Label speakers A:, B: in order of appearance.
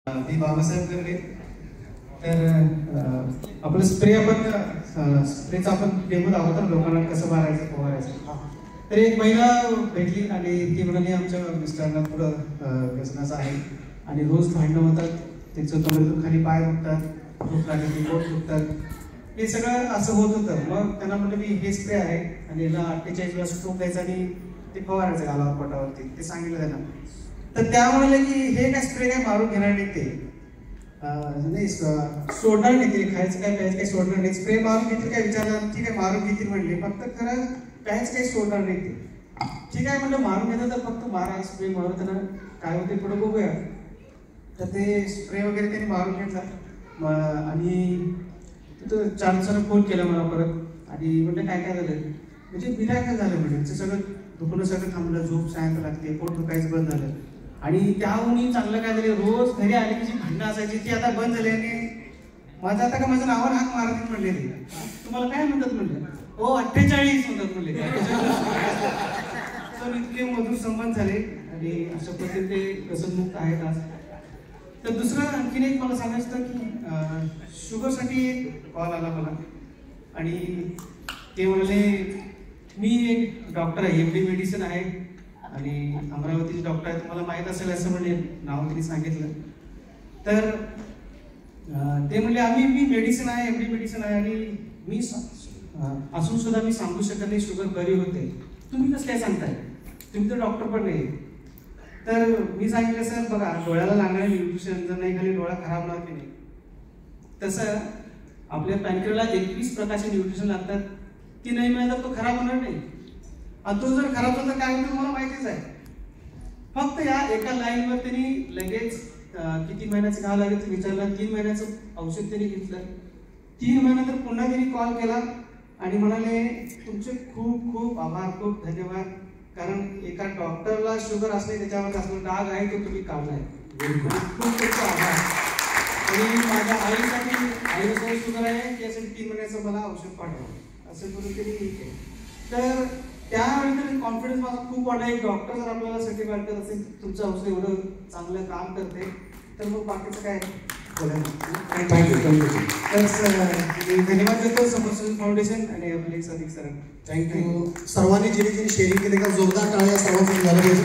A: मी बाबासाहेब गर्गे. तर आपलं स्प्रेचा आपण डेमो दाखवतो लोकांना कसं मारायचं पोहायचं. तर एक महिला भेटली आणि ती म्हणाली आमच्या मिस्टरांना थोडं व्यसनाचं आहे आणि रोज भांडणं होतात, त्यांचं कमरेतून खाली पाय दुखतात, भूक लागली पोट दुखतात, हे सगळं असं होत होतं. मग त्यांना म्हटलं मी हे स्प्रे आहे आणि याला 48 वेळा स्ट्रोक द्यायचा आणि ते फवारायचं गालावर पोटावरती, ते सांगितलं त्यांना. तर त्या म्हणाले की हे काय स्प्रे काय मारून घेणार नाही, ते नाही सोडणार नाही, ते खायचं काय प्यायचं काही सोडणार नाही. स्प्रे मारून घेतील काय विचारलं, ठीक आहे मारून घेतील म्हणले, फक्त खरं प्यायचं काही सोडणार नाही ते. ठीक आहे म्हटलं मारून घेतात तर फक्त मारा स्प्रे मारून, त्यांना काय होते पुढे बघूया. तर ते स्प्रे वगैरे त्यांनी मारून घेतला आणि तिथं 4 दिवसानं फोन केला मला परत आणि म्हटलं काय काय झालं, म्हणजे मिराकल झालं म्हणजे सगळं दुखणं सगळं थांबलं, झोप शांत लागते, पोट दुखायचं बंद झालं. आणि त्याहूनही चांगलं काय झालं, रोज घरी आले की जी भांडणं असायची ती आता बंद झाली आणि माझं आता का माझं नावावर हाक मारत म्हणले, तुम्हाला काय म्हणतात म्हणलं, हो 48 म्हणतात म्हणले. तर इतके मधुर संबंध झाले आणि अशा पद्धतीने ते व्यसनमुक्त आहेत आज. तर दुसरं आणखीन एक मला सांगायचं की शुगरसाठी एक कॉल आला मला आणि ते म्हणाले मी एक डॉक्टर आहे, एमडी मेडिसिन आहे आणि अमरावतीचे डॉक्टर आहे, तुम्हाला माहीत असेल असं म्हणजे नाव त्यांनी सांगितलं. तर ते म्हणले मी मेडिसिन आहे, एमडी मेडिसिन आहे आणि मी असून सुद्धा मी सांगू शकत नाही शुगर बरी होते, तुम्ही कसं काय सांगताय, तुम्ही तर डॉक्टर पण नाही. तर मी सांगितलं सर बघा, डोळ्याला लागणारे न्यूट्रिशन जर नाही खाली डोळा खराब होणार की नाही, तसं आपल्या पॅनक्रियाला 21 प्रकारचे न्यूट्रिशन लागतात, ती नाही मिळालं तो खराब होणार नाही. आणि तो जर खराब झाला तर काय होतं तुम्हाला माहितीच आहे. फक्त या एका लाईनवर त्यांनी लगेच किती महिन्याचं घ्यावं लागेल ते विचारलं, 3 महिन्याचं औषध त्यांनी घेतलं. 3 महिन्यानंतर पुन्हा त्यांनी कॉल केला आणि म्हणाले तुमचे खूप खूप आभार, खूप धन्यवाद, कारण एका डॉक्टरला शुगर असणे त्याच्यावर असं डाग आहे तो तुम्ही काढलाय, खूप खूप आभार. आणि माझ्या आईला शुगर आहे त्यासाठी 3 महिन्याचं मला औषध पाठवा असं करून त्यांनी हे केलं. तर त्यावेळी कॉन्फिडन्स माझा खूप वाढला. एक डॉक्टर जर आपल्याला सर्टिफाईड करत असेल तुमचं औषध एवढं चांगलं काम करते तर मग बाकीचं काय बोलायला. तर धन्यवाद देतो समर्थ फाउंडेशन आणि आपले सर.
B: थँक्यू. सर्वांनी जिने जिने शेअरिंग केले का जोरदार टाळ्या सर्वांसाठी झालं पाहिजे.